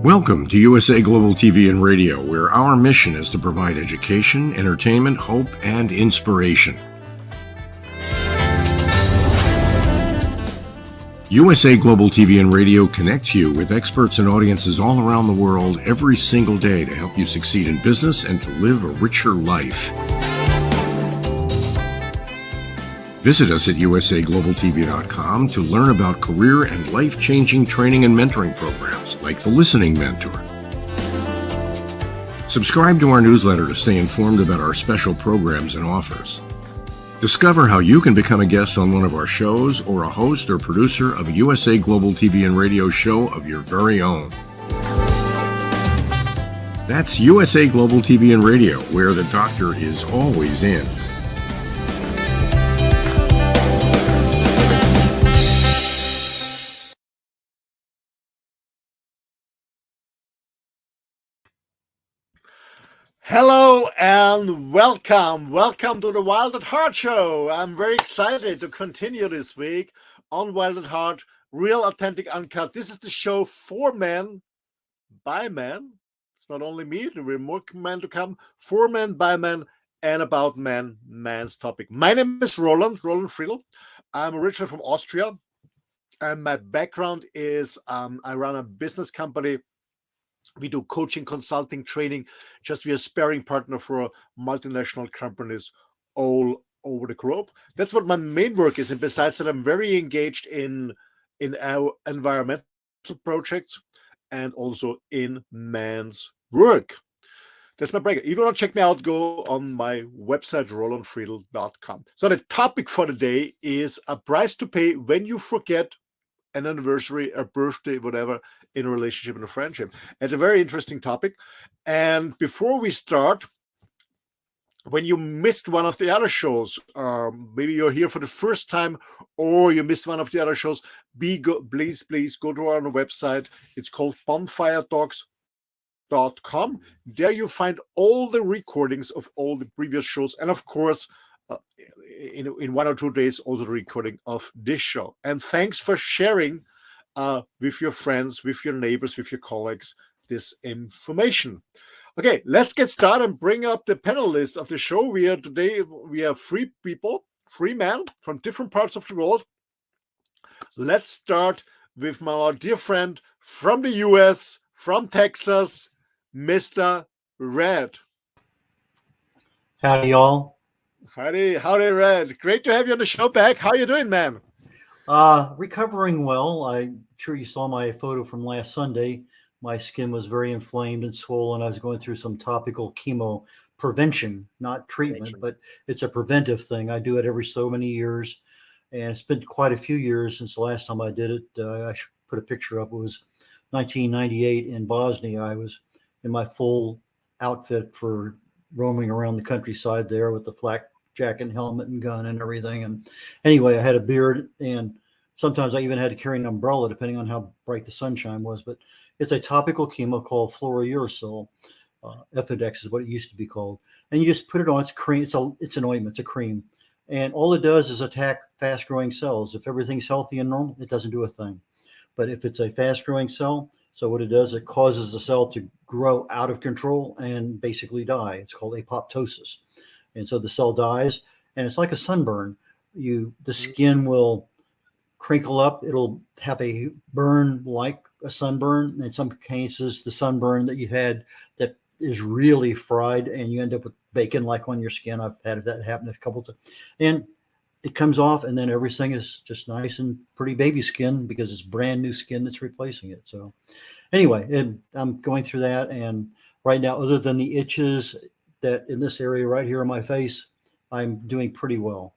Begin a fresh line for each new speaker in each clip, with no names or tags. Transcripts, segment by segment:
Welcome to USA Global TV and Radio, where our mission is to provide education, entertainment, hope, and inspiration. USA Global TV and Radio connects you with experts and audiences all around the world every single day to help you succeed in business and to live a richer life. Visit us at usaglobaltv.com to learn about career and life-changing training and mentoring programs like the Listening Mentor. Subscribe to our newsletter to stay informed about our special programs and offers. Discover how you can become a guest on one of our shows or a host or producer of a USA Global TV and Radio show of your very own. That's USA Global TV and Radio, where the doctor is always in.
Hello and welcome. Welcome to the Wild at Heart show. I'm very excited to continue this week on Wild at Heart, real, authentic, uncut. This is the show for men, by men. It's not only me, there will be more men to come. For men, by men, and about men, man's topic. My name is Roland FRIEDL. I'm originally from Austria, and my background is I run a business company. We do coaching, consulting, training, just be a sparring partner for multinational companies all over the globe. That's what my main work is. And besides that, I'm very engaged in our environmental projects and also in man's work. That's my break. If you want to check me out, go on my website, rolandfriedl.com. So the topic for the day is a price to pay when you forget an anniversary, a birthday, whatever, in a relationship and a friendship. It's a very interesting topic. And before we start, when you missed one of the other shows, maybe you're here for the first time or you missed one of the other shows, please go to our website. It's called BONFIREtalks.com. There you find all the recordings of all the previous shows. And of course, in 1 or 2 days, also the recording of this show. And thanks for sharing with your friends, with your neighbors, with your colleagues, this information. Okay, let's get started and bring up the panelists of the show. Today we have three people, three men from different parts of the world. Let's start with my dear friend from the US, from Texas, Mr. Red.
Howdy, y'all.
Howdy, Red. Great to have you on the show back. How you doing, man?
Recovering well. I'm sure you saw my photo from last Sunday. My skin was very inflamed and swollen. I was going through some topical chemo prevention, not treatment, but it's a preventive thing. I do it every so many years, and it's been quite a few years since the last time I did it. I should put a picture up. It was 1998 in Bosnia. I was in my full outfit for roaming around the countryside there with the flak jacket and helmet and gun and everything. And anyway, I had a beard, and sometimes I even had to carry an umbrella depending on how bright the sunshine was. But it's a topical chemo called fluorouracil. Epidex is what it used to be called. And you just put it on. It's cream. It's an ointment. It's a cream. And all it does is attack fast-growing cells. If everything's healthy and normal, it doesn't do a thing. But if it's a fast-growing cell, so what it does, it causes the cell to grow out of control and basically die. It's called apoptosis. And so the cell dies, and it's like a sunburn. The skin will crinkle up. It'll have a burn like a sunburn. In some cases, the sunburn that you had that is really fried, and you end up with bacon like on your skin. I've had that happen a couple of times. And it comes off, and then everything is just nice and pretty baby skin because it's brand new skin that's replacing it. So anyway, I'm going through that. And right now, other than the itches that in this area right here on my face, I'm doing pretty well.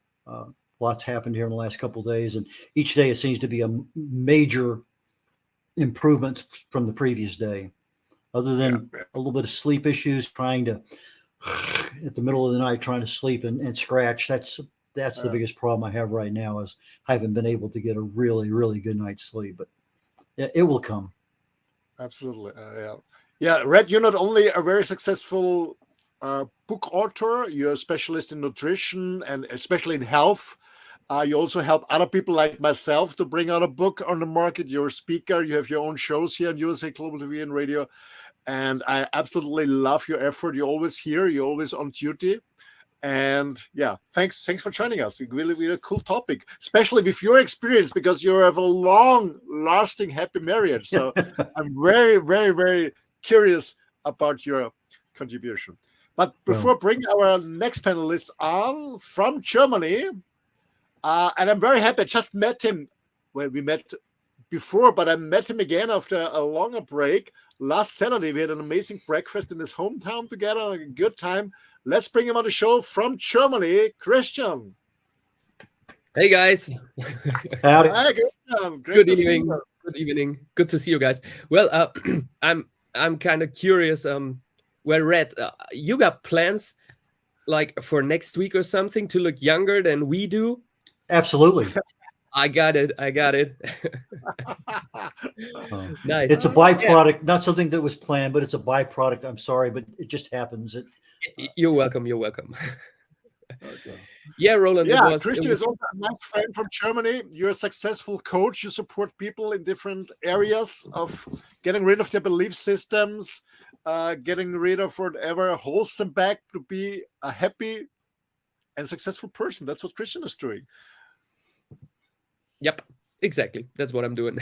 Lots happened here in the last couple of days. And each day it seems to be a major improvement from the previous day. Other than a little bit of sleep issues, trying to, at the middle of the night, trying to sleep and scratch. That's the biggest problem I have right now is I haven't been able to get a really, really good night's sleep, but it will come.
Absolutely. Yeah, Red, you're not only a very successful book author, you're a specialist in nutrition and especially in health. You also help other people like myself to bring out a book on the market. You're a speaker. You have your own shows here on USA Global TV and Radio. And I absolutely love your effort. You're always here. You're always on duty. And yeah, thanks for joining us. Really, really a cool topic, especially with your experience, because you have a long-lasting happy marriage. So I'm very, very, very curious about your contribution. But before bringing our next panelist on from Germany, and I'm very happy. I just met him. Well, we met before, but I met him again after a longer break. Last Saturday, we had an amazing breakfast in his hometown together. A good time. Let's bring him on the show from Germany, Christian.
Hey guys.
Howdy.
Hi, Christian.
Good evening. Good evening. Good to see you guys. Well, I'm kind of curious. Well, Red, you got plans like for next week or something to look younger than we do?
Absolutely.
I got it. Nice.
It's a byproduct, not something that was planned, but it's a byproduct. I'm sorry, but it just happens.
You're welcome.
Okay.
Yeah, Roland.
Yeah, Christian is also a nice friend from Germany. You're a successful coach. You support people in different areas of getting rid of their belief systems, getting rid of whatever holds them back to be a happy and successful person. That's what Christian is doing.
Yep, exactly. That's what I'm doing.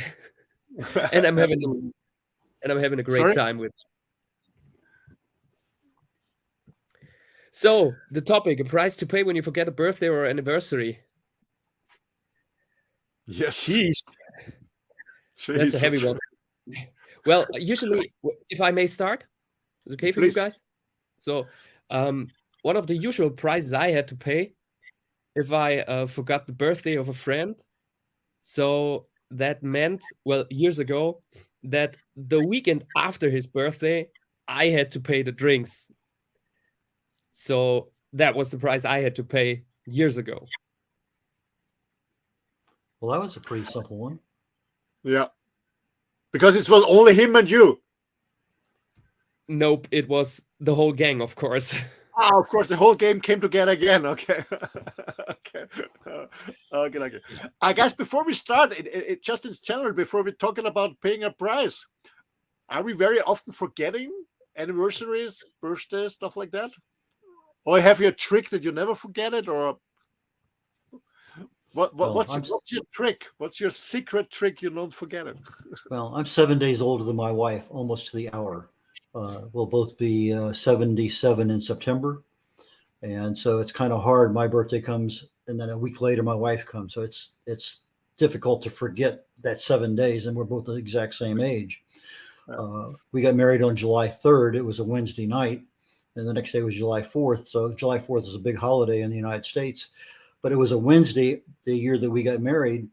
and I'm having a great time with it. So the topic, a price to pay when you forget a birthday or anniversary.
Yes.
Jeez. That's a heavy one. Well, usually, if I may start, is it okay for you guys? So one of the usual prices I had to pay if I forgot the birthday of a friend. So that meant, well, years ago, that the weekend after his birthday, I had to pay the drinks. So that was the price I had to pay years ago.
Well, that was a pretty simple one.
Yeah. Because it was only him and you.
Nope, it was the whole gang, of course.
Of course, the whole game came together again. Okay. Okay. I guess before we start, it just in general, before we're talking about paying a price, are we very often forgetting anniversaries, birthdays, stuff like that? Or have you a trick that you never forget it? Or what's your trick? What's your secret trick you don't forget it?
Well, I'm 7 days older than my wife, almost to the hour. We'll both be 77 in September. And so it's kind of hard. My birthday comes, and then a week later, my wife comes. So it's difficult to forget that 7 days, and we're both the exact same age. We got married on July 3rd. It was a Wednesday night, and the next day was July 4th. So July 4th is a big holiday in the United States. But it was a Wednesday, the year that we got married.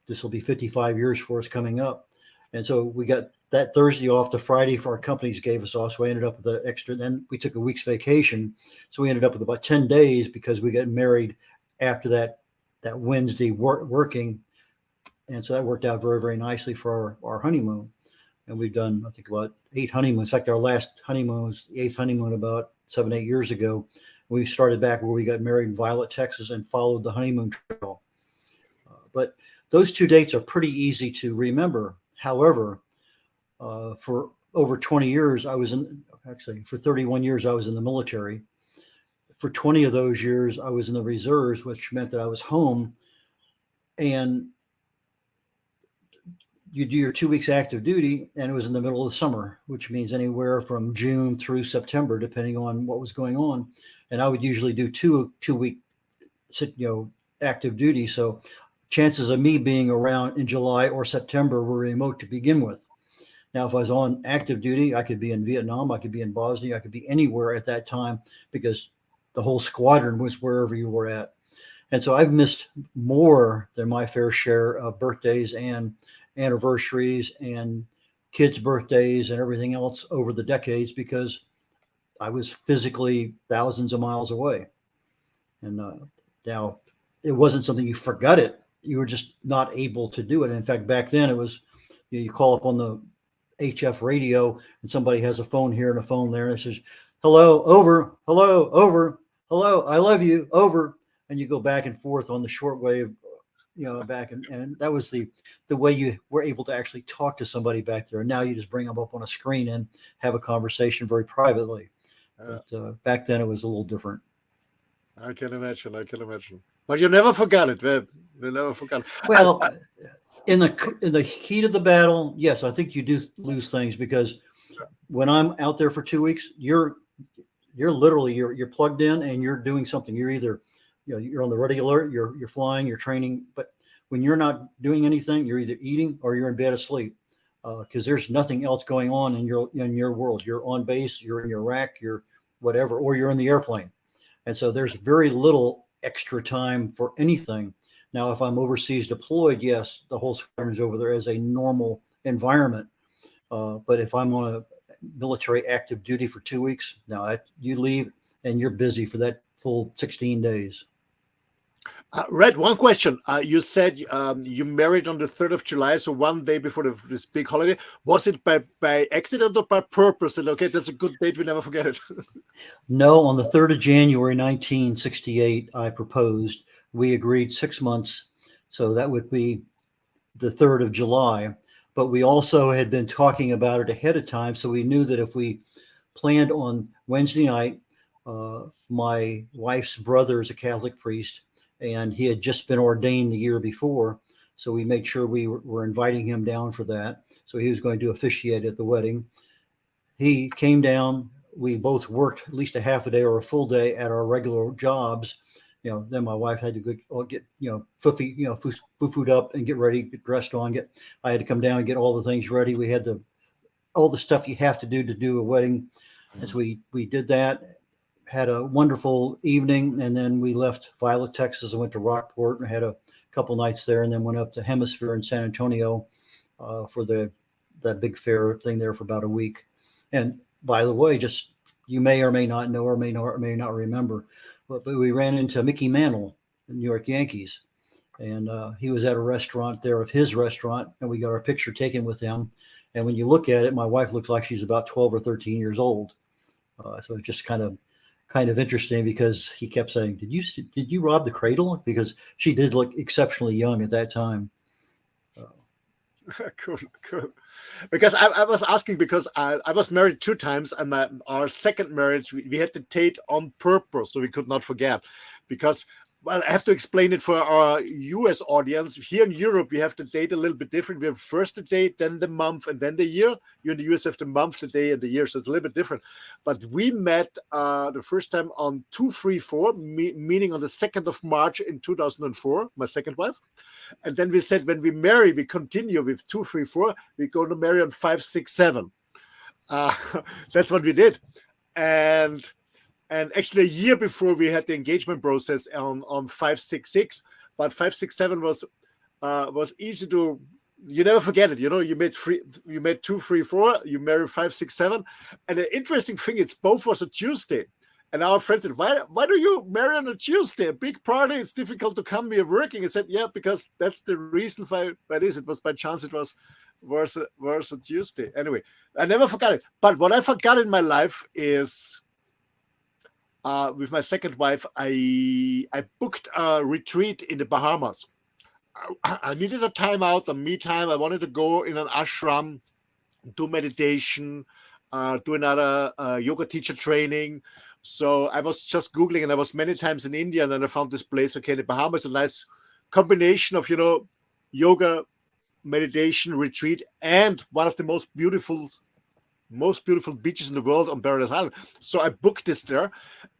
This will be 55 years for us coming up. And so we got that Thursday off. The Friday for our companies gave us off. So we ended up with the extra. Then we took a week's vacation. So we ended up with about 10 days because we got married after that Wednesday working. And so that worked out very, very nicely for our honeymoon. And we've done, I think, about 8 honeymoons. In fact, our last honeymoon was the 8th honeymoon about 7-8 years ago. We started back where we got married in Violet, Texas, and followed the honeymoon trail. But those 2 dates are pretty easy to remember. However, for over 20 years, for 31 years, I was in the military. For 20 of those years, I was in the reserves, which meant that I was home. And you do your 2 weeks active duty, and it was in the middle of the summer, which means anywhere from June through September, depending on what was going on. And I would usually do two-week, active duty. So chances of me being around in July or September were remote to begin with. Now, if I was on active duty, I could be in Vietnam, I could be in Bosnia, I could be anywhere at that time because the whole squadron was wherever you were at. And so I've missed more than my fair share of birthdays and anniversaries and kids' birthdays and everything else over the decades because I was physically thousands of miles away. And now it wasn't something you forgot it. You were just not able to do it. In fact, back then it was, you call up on the HF radio and somebody has a phone here and a phone there and it says, hello, over, hello, over, hello, I love you, over. and you go back and forth on the shortwave, back and that was the way you were able to actually talk to somebody back there. And now you just bring them up on a screen and have a conversation very privately. But back then it was a little different.
I can imagine. But you never forgot it, man. You never forgot it.
Well, in the heat of the battle, yes, I think you do lose things, because when I'm out there for 2 weeks, you're literally you're plugged in and you're doing something. You're either you're on the ready alert, you're flying, you're training, but when you're not doing anything, you're either eating or you're in bed asleep, because there's nothing else going on in your world. You're on base, you're in your rack, you're whatever, or you're in the airplane, and so there's very little extra time for anything. Now, if I'm overseas deployed, yes, the whole squadron's over there as a normal environment. But if I'm on a military active duty for 2 weeks, now you leave and you're busy for that full 16 days.
Red, one question. You said you married on the 3rd of July, so one day before this big holiday. Was it by accident or by purpose? And okay, that's a good date. We never forget it.
No, on the 3rd of January, 1968, I proposed. We agreed 6 months, so that would be the 3rd of July. But we also had been talking about it ahead of time, so we knew that if we planned on Wednesday night, my wife's brother is a Catholic priest, and he had just been ordained the year before, so we made sure we were inviting him down for that. So he was going to officiate at the wedding. He came down. We both worked at least a half a day or a full day at our regular jobs. Then my wife had to get food up and get ready, get dressed on. I had to come down and get all the things ready. We had all the stuff you have to do a wedding. And so we did that, had a wonderful evening, and then we left Violet, Texas, and went to Rockport and had a couple nights there, and then went up to Hemisphere in San Antonio for that big fair thing there for about a week. And by the way, just you may or may not know or may not remember, but we ran into Mickey Mantle, the New York Yankees, and he was at a restaurant there of his restaurant, and we got our picture taken with him. And when you look at it, my wife looks like she's about 12 or 13 years old. So it's just kind of interesting, because he kept saying, "Did you rob the cradle?" Because she did look exceptionally young at that time.
Cool. Because I was asking, because I was married 2 times, and our second marriage, we had the date on purpose, so we could not forget. Because, well, I have to explain it for our US audience. Here in Europe, we have the date a little bit different. We have first the date, then the month, and then the year. You in the US have the month, the day, and the year, so it's a little bit different. But we met the first time on 234, meaning on the 2nd of March in 2004, my second wife. And then we said, when we marry, we continue with 234. We're going to marry on 567. That's what we did. And actually a year before, we had the engagement process on 566, but 567 was easy to, you never forget it. You made 234, you married 567. And the interesting thing, it's both was a Tuesday. And our friend said, why do you marry on a Tuesday? A big party, it's difficult to come, we are working. I said, yeah, because that's the reason why it is. It was by chance, it was a Tuesday. Anyway, I never forgot it. But what I forgot in my life is, with my second wife, I booked a retreat in the Bahamas. I needed a time out, a me time. I wanted to go in an ashram, do meditation, do another yoga teacher training. So I was just Googling, and I was many times in India, and then I found this place, okay, the Bahamas, a nice combination of, yoga, meditation, retreat, and one of the most beautiful beaches in the world on Paradise Island. So I booked this there,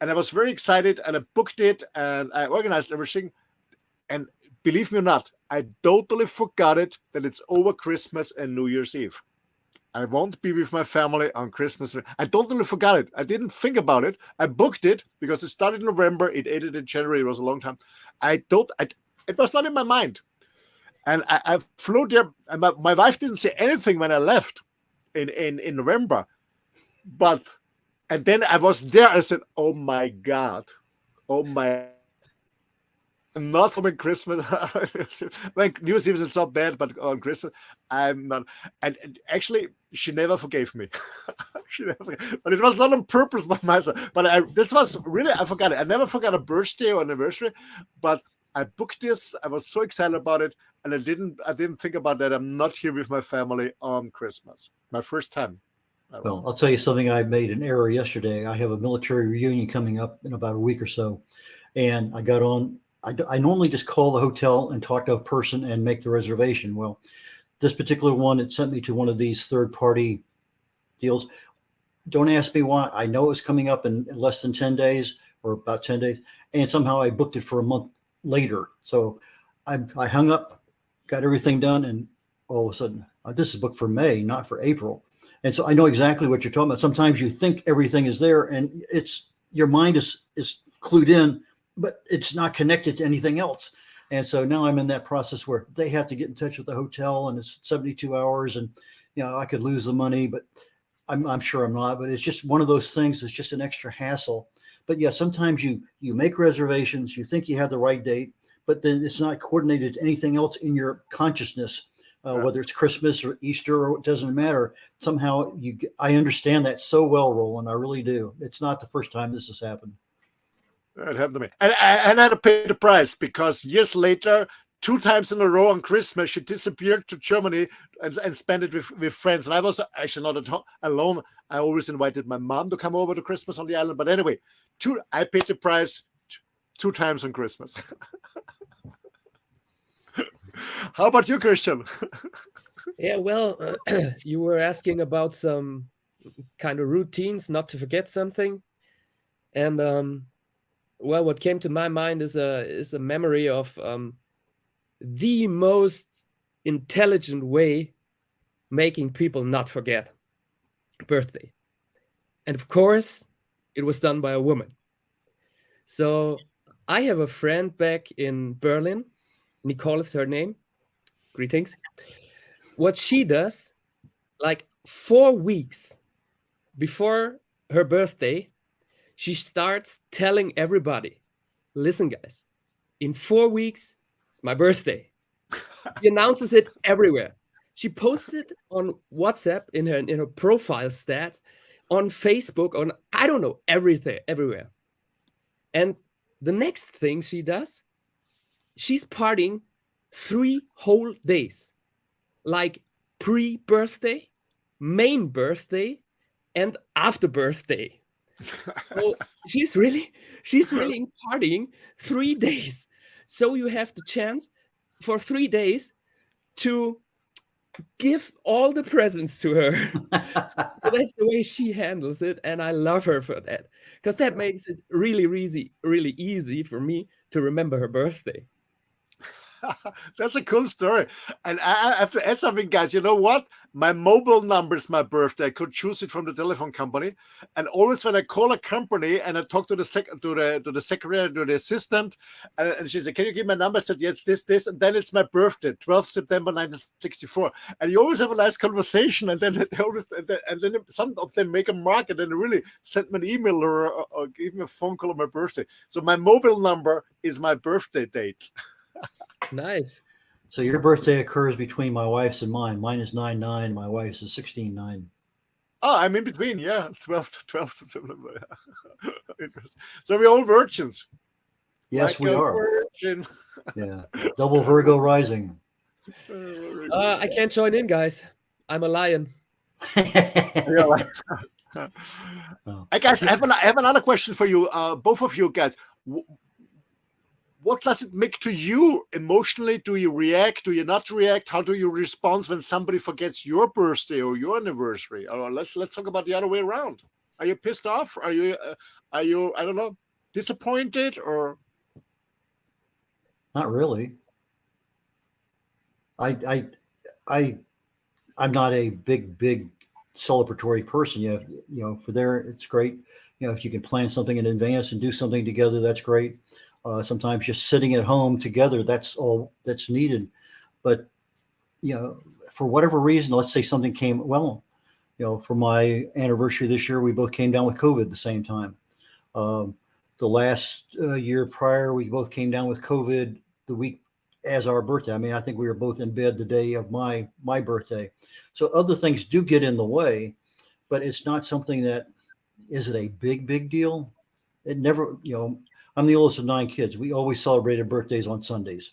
and I was very excited, and I booked it, and I organized everything. And believe me or not, I totally forgot it, that it's over Christmas and New Year's Eve. I won't be with my family on Christmas. I totally forgot it. I didn't think about it. I booked it because it started in November. It ended in January. It was a long time. It was not in my mind. And I flew there. And my wife didn't say anything when I left in November. And then I was there. I said, oh my God. Oh my. Not on Christmas. When New Year's Eve is not bad, but on Christmas, I'm not. And actually, she never forgave me. She never forgave. But it was not on purpose by myself. But this was really, I forgot it. I never forgot a birthday or anniversary. But I booked this. I was so excited about it, and I didn't think about that. I'm not here with my family on Christmas. My first time.
Well, I'll tell you something. I made an error yesterday. I have a military reunion coming up in about a week or so, and I got on. I normally just call the hotel and talk to a person and make the reservation. Well, this particular one, it sent me to one of these third-party deals. Don't ask me why. I know it's coming up in less than 10 days or about 10 days, and somehow I booked it for a month later. So I hung up, got everything done, and all of a sudden, this is booked for May, not for April. And so I know exactly what you're talking about. Sometimes you think everything is there, and your mind is clued in, but it's not connected to anything else. And so now I'm in that process where they have to get in touch with the hotel, and it's 72 hours, and I could lose the money, but I'm sure I'm not. But it's just one of those things. It's just an extra hassle. But yeah, sometimes you make reservations, you think you have the right date, but then it's not coordinated to anything else in your consciousness, whether it's Christmas or Easter, or it doesn't matter. Somehow I understand that so well, Roland. I really do. It's not the first time this has happened.
It happened to me. And I had to pay the price because years later, 2 times in a row on Christmas, she disappeared to Germany and spent it with friends. And I was actually not alone. I always invited my mom to come over to Christmas on the island. But anyway, I paid the price 2 times on Christmas. How about you, Christian?
Yeah, well, you were asking about some kind of routines, not to forget something. And well, what came to my mind is a memory of the most intelligent way making people not forget birthday. And of course, it was done by a woman. So I have a friend back in Berlin. Nicole is her name. Greetings. What she does, like 4 weeks before her birthday, she starts telling everybody, listen, guys, in 4 weeks, it's my birthday. She announces it everywhere. She posts it on WhatsApp in her profile stats, on Facebook, on, I don't know, everywhere. And the next thing she does, she's partying 3 whole days, like pre-birthday, main birthday, and after birthday. So she's really partying 3 days. So you have the chance for 3 days to give all the presents to her. So that's the way she handles it, and I love her for that, because that makes it really easy for me to remember her birthday.
That's a cool story. And I have to add something, guys. You know what? My mobile number is my birthday. I could choose it from the telephone company. And always when I call a company and I talk to the secretary, to the assistant, and she said, can you give my number? I said, yes, this. And then it's my birthday, 12th September 1964. And you always have a nice conversation. And then some of them make a mark and then really send me an email or give me a phone call on my birthday. So my mobile number is my birthday date.
Nice.
So your birthday occurs between my wife's and mine. Mine is 9/9. My wife's is 16/9.
Oh, I'm in between. Yeah, 12. So we're all virgins.
Yes,
like
we are.
Virgin.
Yeah, double Virgo rising.
I can't join in, guys. I'm a lion.
Hey, guys, I have another question for you, both of you guys. What does it make to you emotionally? Do you react? Do you not react? How do you respond when somebody forgets your birthday or your anniversary? Or let's talk about the other way around. Are you pissed off? Are you I don't know, disappointed or?
Not really. I'm not a big celebratory person. For there, it's great. If you can plan something in advance and do something together, that's great. Sometimes just sitting at home together, that's all that's needed. But, for whatever reason, let's say something came, for my anniversary this year, we both came down with COVID at the same time. the last year prior, we both came down with COVID the week as our birthday. I mean, I think we were both in bed the day of my birthday. So other things do get in the way, but it's not something that, is it a big deal? It never, I'm the oldest of 9 kids. We always celebrated birthdays on Sundays.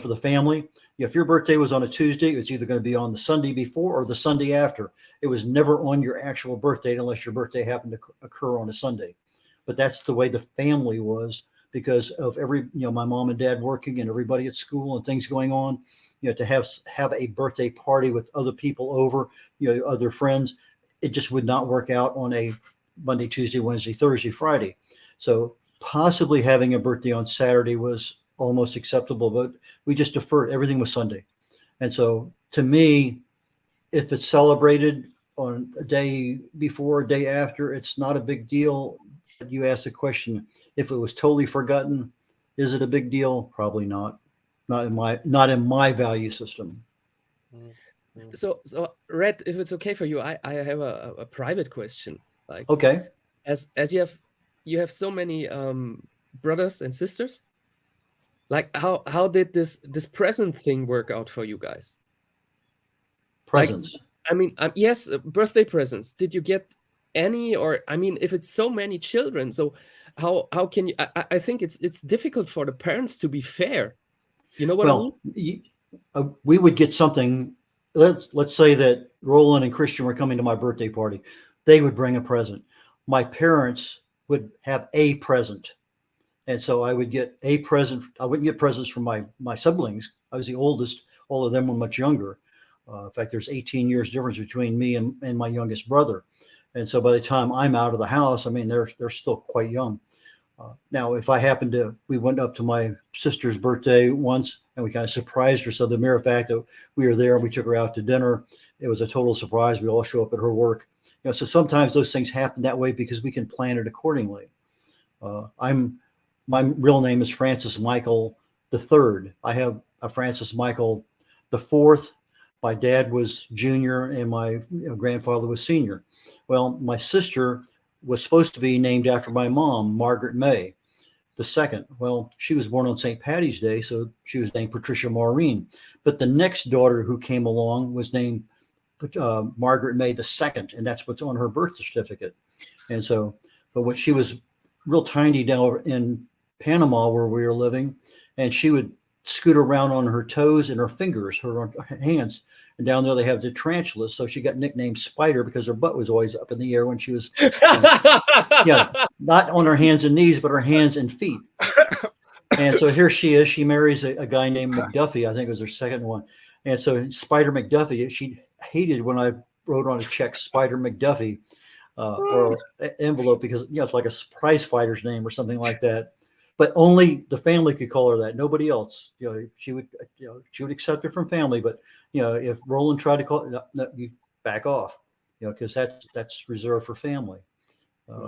For the family, if your birthday was on a Tuesday, it's either going to be on the Sunday before or the Sunday after. It was never on your actual birthday unless your birthday happened to occur on a Sunday. But that's the way the family was because of my mom and dad working and everybody at school and things going on. To have a birthday party with other people over, other friends, it just would not work out on a Monday, Tuesday, Wednesday, Thursday, Friday. So possibly having a birthday on Saturday was almost acceptable, but we just deferred. Everything was Sunday. And so to me, if it's celebrated on a day before, a day after, it's not a big deal. But you asked the question, if it was totally forgotten, is it a big deal? Probably not. Not in my value system.
So Red, if it's okay for you, I have a private question. Like,
okay,
as you have so many brothers and sisters. Like, how did this present thing work out for you guys?
Presents.
Like, I mean, yes, birthday presents. Did you get any? Or I mean, if it's so many children, so how can you? I think it's difficult for the parents to be fair. You know what I mean?
We would get something. Let's say that Roland and Christian were coming to my birthday party. They would bring a present. My parents would have a present. And so I would get a present. I wouldn't get presents from my siblings. I was the oldest. All of them were much younger. In fact, there's 18 years difference between me and my youngest brother. And so by the time I'm out of the house, I mean, they're still quite young. Now, if we went up to my sister's birthday once and we kind of surprised her. So the mere fact that we were there and we took her out to dinner, it was a total surprise. We all show up at her work. So sometimes those things happen that way because we can plan it accordingly. My real name is Francis Michael III. I have a Francis Michael IV. My dad was junior and my grandfather was senior. Well, my sister was supposed to be named after my mom, Margaret May II. Well, she was born on St. Patty's Day, so she was named Patricia Maureen. But the next daughter who came along was named Margaret May II, and that's what's on her birth certificate. And so, but when she was real tiny down in Panama where we were living, and she would scoot around on her toes and her fingers, her hands. And down there they have the tarantulas. So she got nicknamed Spider because her butt was always up in the air when she was, not on her hands and knees, but her hands and feet. And so here she is. She marries a guy named McDuffie. I think it was her second one. And so Spider McDuffie, she hated when I wrote on a check Spider McDuffie or envelope because it's like a prize fighter's name or something like that. But only the family could call her that. Nobody else. She would accept it from family. But if Roland tried to call it, no, you back off. Because that's reserved for family.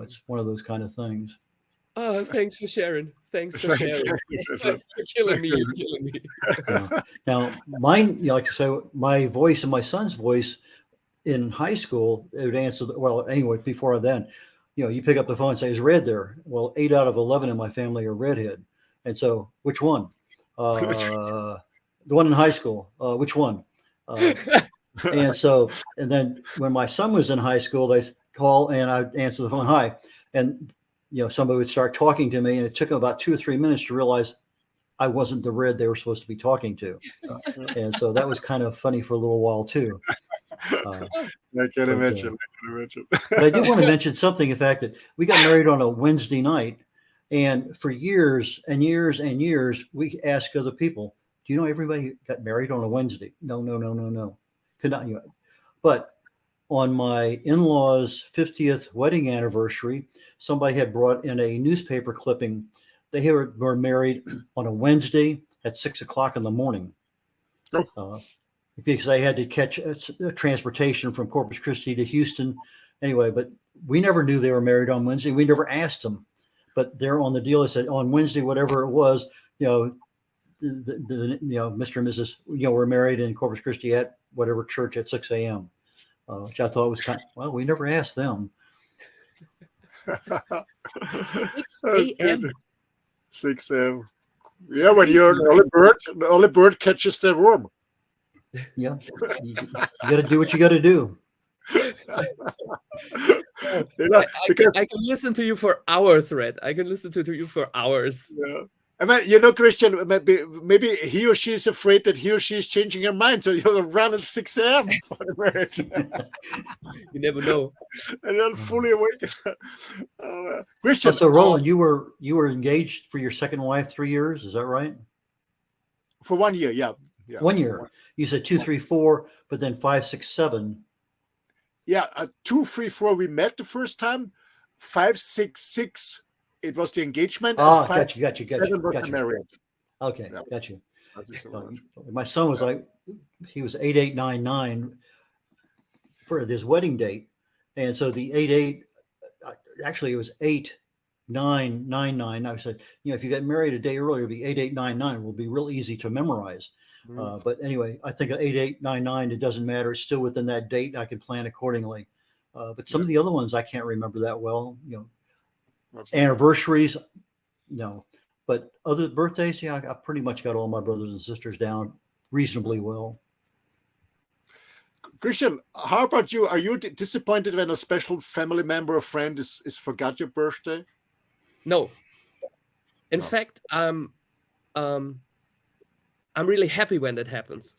It's one of those kind of things.
Oh, thanks for sharing. Thanks for sharing. You're killing me. You're killing me.
Now, mine, like I say, my voice and my son's voice in high school, it would answer. Anyway, before then. You pick up the phone and say, "Is Red there?" Well, 8 out of 11 in my family are redhead. And so which one? The one in high school. Which one? And then when my son was in high school, they call and I'd answer the phone. Hi. And, somebody would start talking to me and it took them about 2 or 3 minutes to realize I wasn't the Red they were supposed to be talking to. And so that was kind of funny for a little while too.
I can imagine.
But I do want to mention something, the fact that we got married on a Wednesday night, and for years and years and years, we asked other people, do you know everybody got married on a Wednesday? No. Could not. But on my in-laws' 50th wedding anniversary, somebody had brought in a newspaper clipping. They were married on a Wednesday at 6 o'clock in the morning. Because they had to catch transportation from Corpus Christi to Houston. Anyway, but we never knew they were married on Wednesday. We never asked them. But they're on the deal. It said on Wednesday, whatever it was, Mr. and Mrs. were married in Corpus Christi at whatever church at 6 a.m. Which I thought was we never asked them.
6
That's
a.m.
good. 6 a.m. Yeah, when you're the only bird catches the worm.
Yeah, you got to do what you got to do.
Because
I can listen to you for hours, Red. I can listen to you for hours.
yeah. I mean, Christian, maybe he or she is afraid that he or she is changing her mind, so you'll run at 6 a.m. for the marriage.
You never know.
And then fully awake. Christian,
So Roland, you were engaged for your second wife 3 years, is that right?
For 1 year, yeah.
1 year. You said 2, 3, 4, but then 5, 6, 7.
Yeah, 2, 3, 4, we met the first time. 5, 6, 6, it was the engagement.
Oh,
and 5,
got you.
7 was the marriage.
Okay,
Yeah.
got you.
Thank you so much.
My son was he was 8899 for his wedding date, and so the 88, actually it was 8999. I said, if you got married a day earlier, it'd be 8899. It will be real easy to memorize. But anyway, I think 8899, it doesn't matter. It's still within that date. I can plan accordingly. But some of the other ones I can't remember that well. Anniversaries, no. But other birthdays, I pretty much got all my brothers and sisters down reasonably well.
Christian, how about you? Are you disappointed when a special family member or friend is forgot your birthday?
No. In fact, I'm really happy when that happens,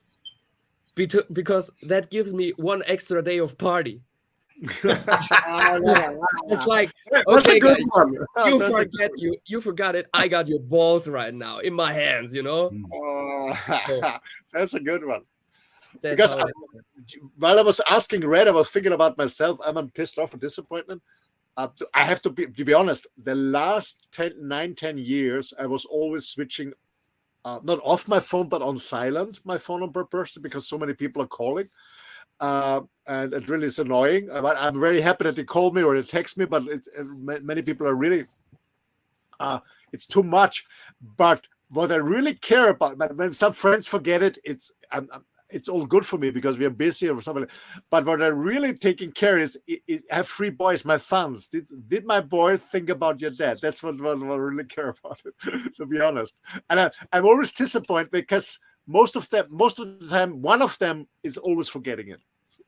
because that gives me one extra day of party. It's like, okay, guys, you forgot it. I got your balls right now in my hands,
That's a good one.
That's
Because while I was asking Red, I was thinking about myself. I'm pissed off and disappointed. I have to be honest. The last 10 years, I was always switching, not off my phone, but on silent, my phone on purpose, because so many people are calling. And it really is annoying. I'm very happy that they call me or they text me, but many people are really, it's too much. But what I really care about, when some friends forget it, it's all good for me because we are busy or something. But what I'm really taking care is I have 3 boys, my sons. Did my boy think about your dad? That's what I really care about, to be honest. And I'm always disappointed because most of the time, one of them is always forgetting it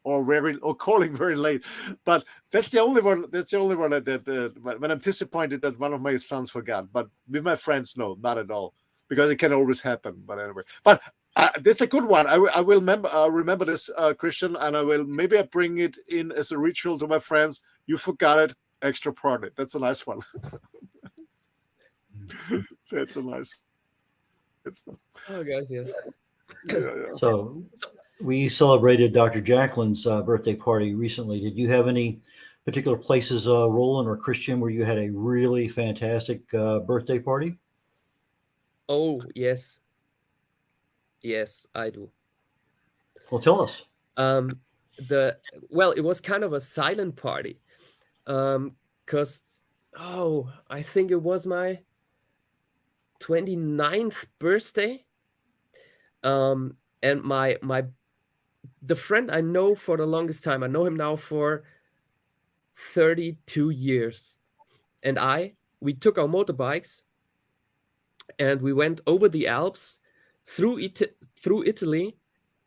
or calling very late. But that's the only one. That's the only one that when I'm disappointed that one of my sons forgot. But with my friends, no, not at all, because it can always happen. But anyway, that's a good one. I will remember this, Christian, and I bring it in as a ritual to my friends. You forgot it, extra party. That's a nice one. That's a nice.
Oh, guys, yes.
Yeah.
So we celebrated Dr. Jacqueline's birthday party recently. Did you have any particular places, Roland or Christian, where you had a really fantastic birthday party?
Oh, yes. Yes, I do.
Well, tell us.
It was kind of a silent party, because I think it was my 29th birthday, and the friend I know for the longest time, I know him now for 32 years, and we took our motorbikes and we went over the Alps through Italy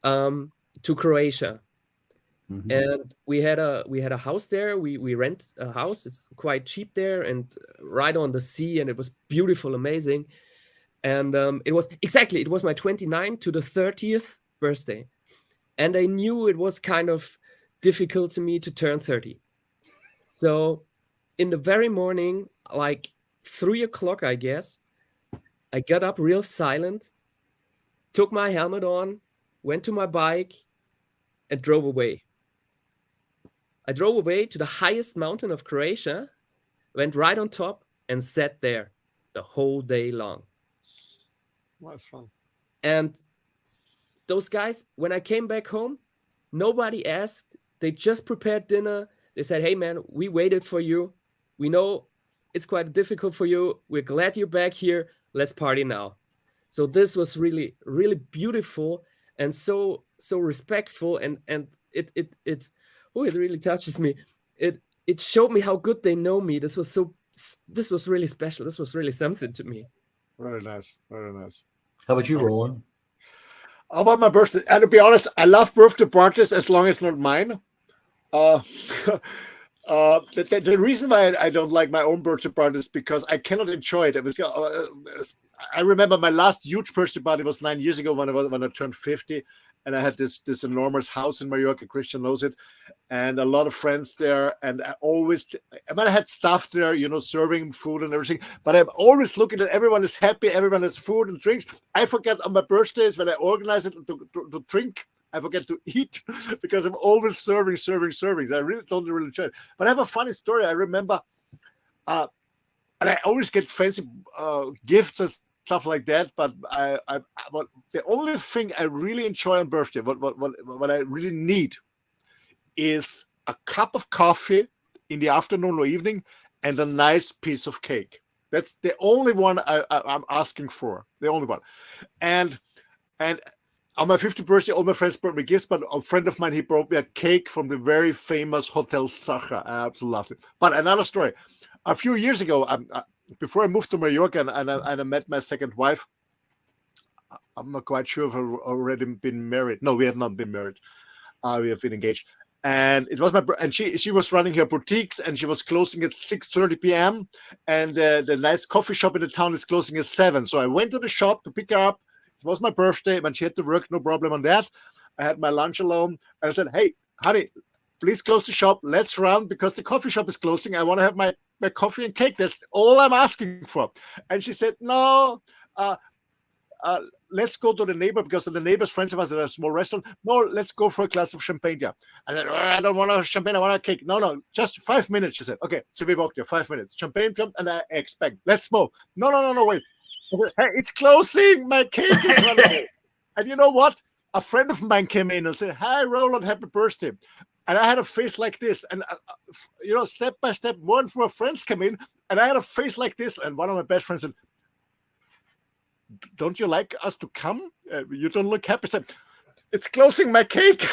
to Croatia. Mm-hmm. And we had a house there. We rent a house. It's quite cheap there and right on the sea, and it was beautiful, amazing. And it was my 29th to the 30th birthday. And I knew it was kind of difficult to me to turn 30. So in the very morning, like 3 o'clock, I guess, I got up real silent, took my helmet on, went to my bike, and drove away. I drove away to the highest mountain of Croatia, went right on top, and sat there the whole day long.
Well, that's fun.
And those guys, when I came back home, nobody asked. They just prepared dinner. They said, "Hey, man, we waited for you. We know it's quite difficult for you. We're glad you're back here. Let's party now." So this was really, really beautiful and so respectful, and it really touches me. it showed me how good they know me. This was really special. This was really something to me.
Very nice. Very nice.
How about you, Roland?
How about my birthday? And to be honest, I love birthday parties as long as not mine. The reason why I don't like my own birthday party is because I cannot enjoy it. I remember my last huge birthday party was 9 years ago when I turned 50, and I had this enormous house in Mallorca. Christian knows it, and a lot of friends there. And I had staff there, serving food and everything. But I'm always looking at everyone is happy, everyone has food and drinks. I forget on my birthdays when I organize it to drink. I forget to eat because I'm always serving. I really don't enjoy it. But I have a funny story. I remember, and I always get fancy gifts and stuff like that. But the only thing I really enjoy on birthday, what I really need, is a cup of coffee in the afternoon or evening and a nice piece of cake. That's the only one I'm asking for. The only one, and. On my 50th birthday, all my friends brought me gifts, but a friend of mine, he brought me a cake from the very famous Hotel Sacher. I absolutely loved it. But another story. A few years ago, before I moved to Mallorca and I met my second wife, I'm not quite sure if I've already been married. No, we have not been married. We have been engaged. And it was and she was running her boutiques, and she was closing at 6:30 p.m. And the nice coffee shop in the town is closing at 7. So I went to the shop to pick her up. It was my birthday. When she had to work, no problem on that. I had my lunch alone. And I said, hey, honey, please close the shop. Let's run because the coffee shop is closing. I want to have my coffee and cake. That's all I'm asking for. And she said, no, let's go to the neighbor because the neighbor's friends of us at a small restaurant. No, let's go for a glass of champagne. Yeah. I said, I don't want a champagne. I want a cake. No, just 5 minutes. She said, okay. So we walked there, 5 minutes. Champagne jumped, and I expect, let's smoke. No, wait. Hey, it's closing. My cake is running away. And you know what? A friend of mine came in and said, hi, Roland, happy birthday. And I had a face like this. And, step by step, more and more friends came in. And I had a face like this. And one of my best friends said, don't you like us to come? You don't look happy. I said, it's closing my cake.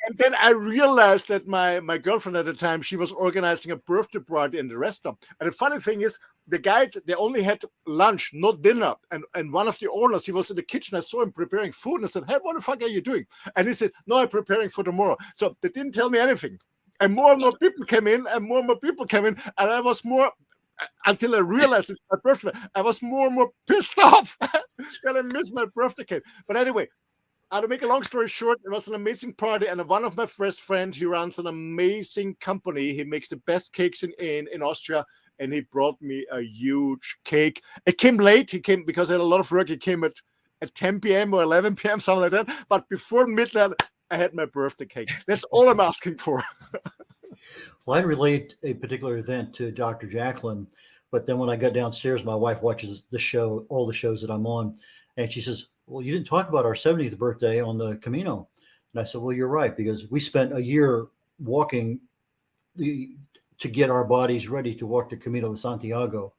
And then I realized that my girlfriend at the time, she was organizing a birthday party in the restaurant. And the funny thing is, the guys, they only had lunch, not dinner. And one of the owners, he was in the kitchen. I saw him preparing food. And I said, hey, what the fuck are you doing? And he said, no, I'm preparing for tomorrow. So they didn't tell me anything. And more people came in, and more people came in. And I was more, until I realized it's my birthday, I was more and more pissed off that I missed my birthday cake. But anyway, to make a long story short, it was an amazing party, and one of my best friends, he runs an amazing company. He makes the best cakes in Austria, and he brought me a huge cake. It came late. He came because I had a lot of work. He came at 10 p.m. or 11 p.m., something like that. But before midnight, I had my birthday cake. That's all I'm asking for.
Well, I relate a particular event to Dr. Jacqueline, but then when I got downstairs, my wife watches the show, all the shows that I'm on, and she says, well, you didn't talk about our 70th birthday on the Camino. And I said, well, you're right, because we spent a year walking to get our bodies ready to walk the Camino de Santiago.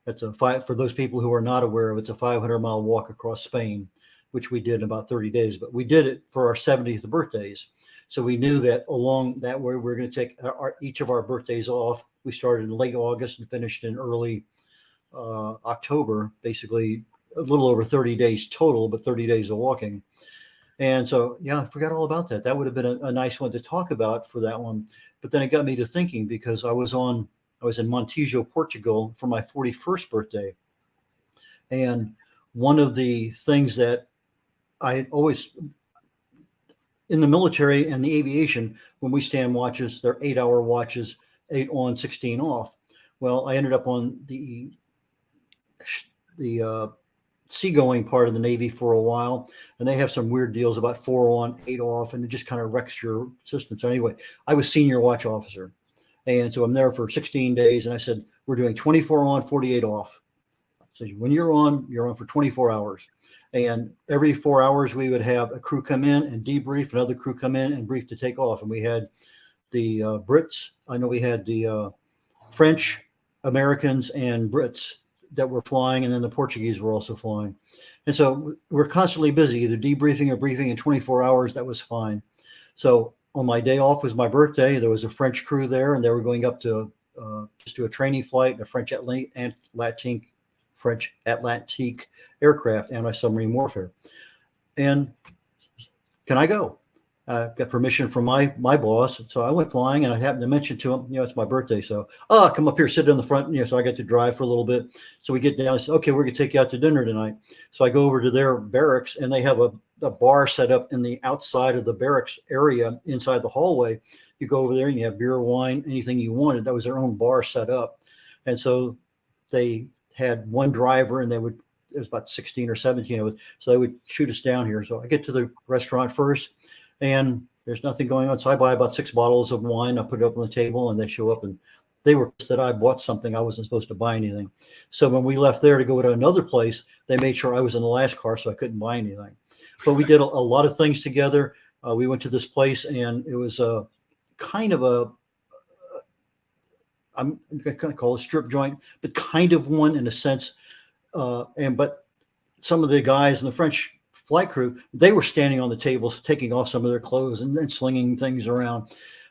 That's for those people who are not aware of, it's a 500-mile walk across Spain, which we did in about 30 days. But we did it for our 70th birthdays. So we knew that along that way, we're going to take each of our birthdays off. We started in late August and finished in early October, basically a little over 30 days total, but 30 days of walking. And so, yeah, I forgot all about that. That would have been a nice one to talk about for that one. But then it got me to thinking, because I was in Montijo, Portugal for my 41st birthday. And one of the things that I always, in the military and the aviation, when we stand watches, they're 8-hour watches, 8 on, 16 off. Well, I ended up on the seagoing part of the Navy for a while, and they have some weird deals about 4 on, 8 off, and it just kind of wrecks your system. So anyway, I was senior watch officer, and so I'm there for 16 days, and I said, we're doing 24 on, 48 off. So when you're on for 24 hours. And every 4 hours, we would have a crew come in and debrief, another crew come in and brief to take off. And we had the Brits, I know we had the French, Americans, and Brits that were flying, and then the Portuguese were also flying. And so we're constantly busy, either debriefing or briefing in 24 hours. That was fine. So on my day off was my birthday. There was a French crew there, and they were going up to just do a training flight, a French Atlantique aircraft, anti-submarine warfare. And can I go? Got permission from my boss, so I went flying, and I happened to mention to him, it's my birthday, so come up here, sit in the front, so I got to drive for a little bit. So we get down, and say, okay, we're gonna take you out to dinner tonight. So I go over to their barracks, and they have a bar set up in the outside of the barracks area inside the hallway. You go over there and you have beer, wine, anything you wanted. That was their own bar set up. And so they had one driver, and it was about 16 or 17 of us. So they would shoot us down here. So I get to the restaurant first, and there's nothing going on. So I buy about 6 bottles of wine. I put it up on the table, and they show up, and they were pissed that I bought something. I wasn't supposed to buy anything. So when we left there to go to another place, they made sure I was in the last car, so I couldn't buy anything. But we did a lot of things together. We went to this place, and it was kind of I'm going to call it a strip joint, but kind of one in a sense. But some of the guys in the French flight crew, they were standing on the tables, taking off some of their clothes and slinging things around.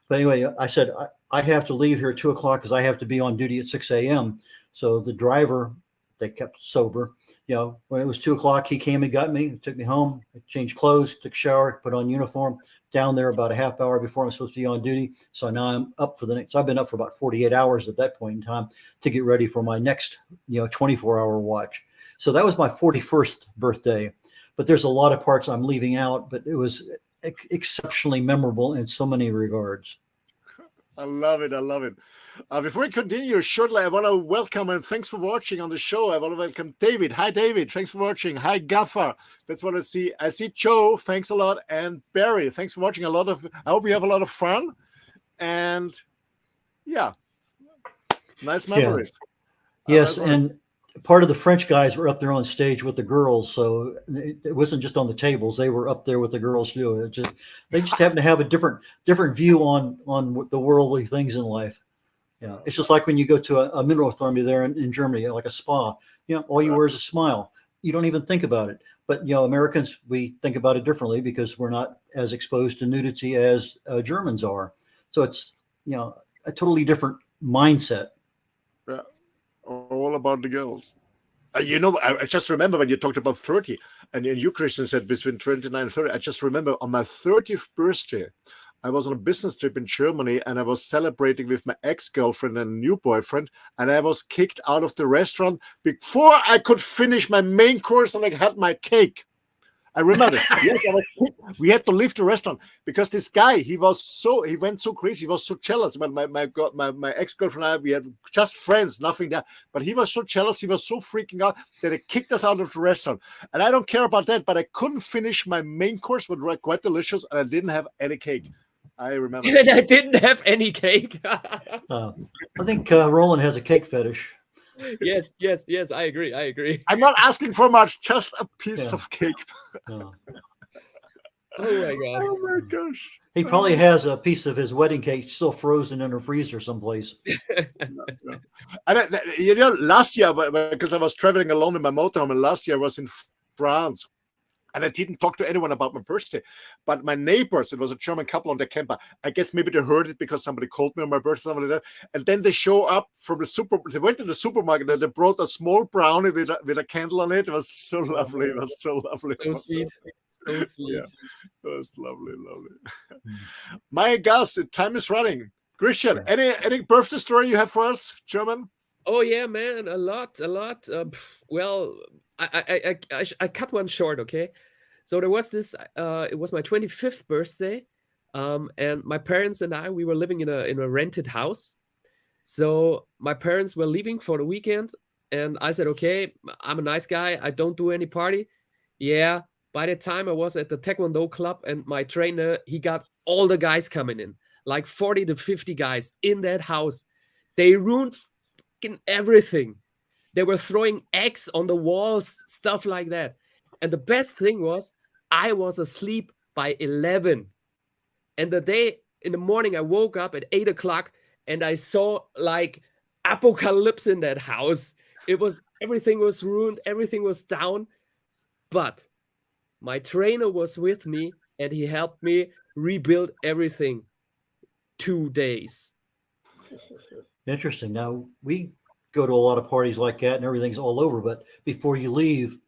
But anyway, I said, I have to leave here at 2:00 because I have to be on duty at 6 a.m. So the driver, they kept sober. When it was 2:00, he came and got me, took me home, I changed clothes, took a shower, put on uniform, down there about a half hour before I'm supposed to be on duty. So now I'm up for the next, so I've been up for about 48 hours at that point in time to get ready for my next, 24-hour watch. So that was my 41st birthday, but there's a lot of parts I'm leaving out, but it was exceptionally memorable in so many regards.
I love it. I love it. Before we continue shortly, I want to welcome and thanks for watching on the show. I want to welcome David. Hi, David. Thanks for watching. Hi, Gaffer. That's what I see. I see Joe. Thanks a lot. And Barry. Thanks for watching. I hope you have a lot of fun. And yeah, nice memories.
Yeah. Yes. And part of the French guys were up there on stage with the girls. So it wasn't just on the tables. They were up there with the girls too. They just happen to have a different view on the worldly things in life. Yeah, it's just like when you go to a mineral therapy there in Germany, like a spa. All you wear is a smile. You don't even think about it. But Americans, we think about it differently because we're not as exposed to nudity as Germans are. So it's a totally different mindset.
Yeah, all about the girls. I just remember when you talked about 30, and you, Christian, said between 29 and 30. I just remember on my 30th birthday, I was on a business trip in Germany, and I was celebrating with my ex-girlfriend and new boyfriend, and I was kicked out of the restaurant before I could finish my main course, and I had my cake. I remember it. We had to leave the restaurant because this guy, he went so crazy. He was so jealous. My ex-girlfriend and I, we had just friends, nothing there. But he was so jealous. He was so freaking out that he kicked us out of the restaurant. And I don't care about that, but I couldn't finish my main course, which was quite delicious, and I didn't have any cake. I remember.
And I didn't have any cake.
I think Roland has a cake fetish.
Yes, I agree.
I'm not asking for much, just a piece of cake.
Oh
my God.
Oh my gosh.
He probably has a piece of his wedding cake still frozen in a freezer someplace.
And last year, because I was traveling alone in my motorhome, and last year I was in France. And I didn't talk to anyone about my birthday. But my neighbors, it was a German couple on their camper. I guess maybe they heard it because somebody called me on my birthday, something like that. And then they show up from they went to the supermarket and they brought a small brownie with a candle on it. It was so lovely. It was so lovely.
So sweet. So sweet.
Yeah, it was lovely. My gosh, time is running. Christian, any birthday story you have for us, German?
Oh yeah, man, a lot. Well, I cut one short, okay? So there was this. It was my 25th birthday, and my parents and I, we were living in a rented house. So my parents were leaving for the weekend, and I said, okay, I'm a nice guy. I don't do any party. Yeah. By the time I was at the Taekwondo club, and my trainer, he got all the guys coming in, like 40 to 50 guys in that house. They ruined everything. They were throwing eggs on the walls, stuff like that. And the best thing was, I was asleep by 11. And the day in the morning, I woke up at 8 o'clock and I saw like apocalypse in that house. Everything was ruined, everything was down. But my trainer was with me and he helped me rebuild everything 2 days.
Interesting. Now, we go to a lot of parties like that and everything's all over, but before you leave,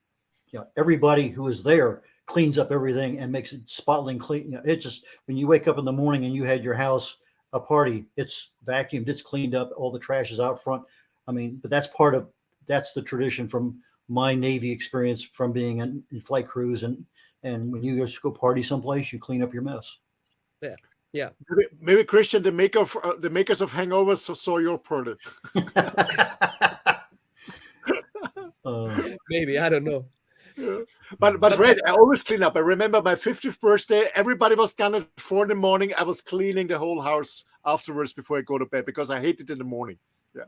everybody who is there cleans up everything and makes it spotless clean. It just, when you wake up in the morning and you had your house a party, it's vacuumed, it's cleaned up, all the trash is out front. I mean, but that's the tradition from my Navy experience from being in flight crews, and when you just go party someplace, you clean up your mess.
Yeah.
Maybe Christian, the makers of hangovers saw your party.
Maybe, I don't know.
Yeah. But Red, I always clean up. I remember my 50th birthday. Everybody was gone at 4 in the morning. I was cleaning the whole house afterwards before I go to bed because I hate it in the morning. Yeah.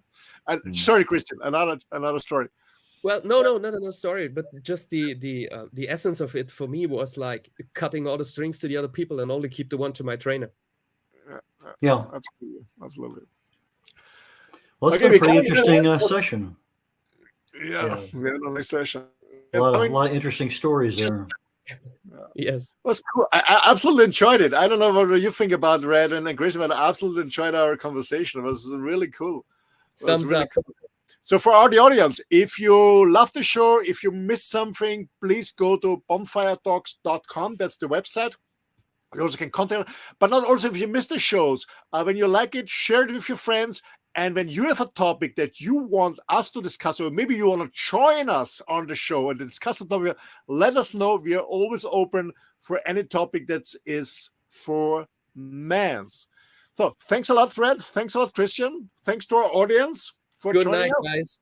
And sorry, Christian, another story.
Well, no story, but just the essence of it for me was like cutting all the strings to the other people and only keep the one to my trainer.
Yeah.
Absolutely.
Well, it's been a pretty interesting session.
Yeah, we had a nice session.
A lot of interesting stories there.
Yes.
It was cool. I absolutely enjoyed it. I don't know what you think about Red and Grace, but I absolutely enjoyed our conversation. It was really cool.
Thumbs up.
Cool. So for the audience, if you love the show, if you missed something, please go to bonfiretalks.com. That's the website. You also can contact, but not also if you miss the shows. When you like it, share it with your friends. And when you have a topic that you want us to discuss, or maybe you want to join us on the show and discuss the topic, let us know. We are always open for any topic that is for men's. So thanks a lot, Fred. Thanks a lot, Christian. Thanks to our audience for
Good
joining
night,
us.
guys.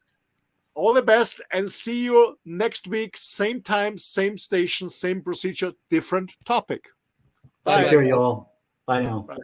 All the best, and see you next week. Same time, same station, same procedure, different topic.
Bye. Take care, y'all. Bye now.
Bye.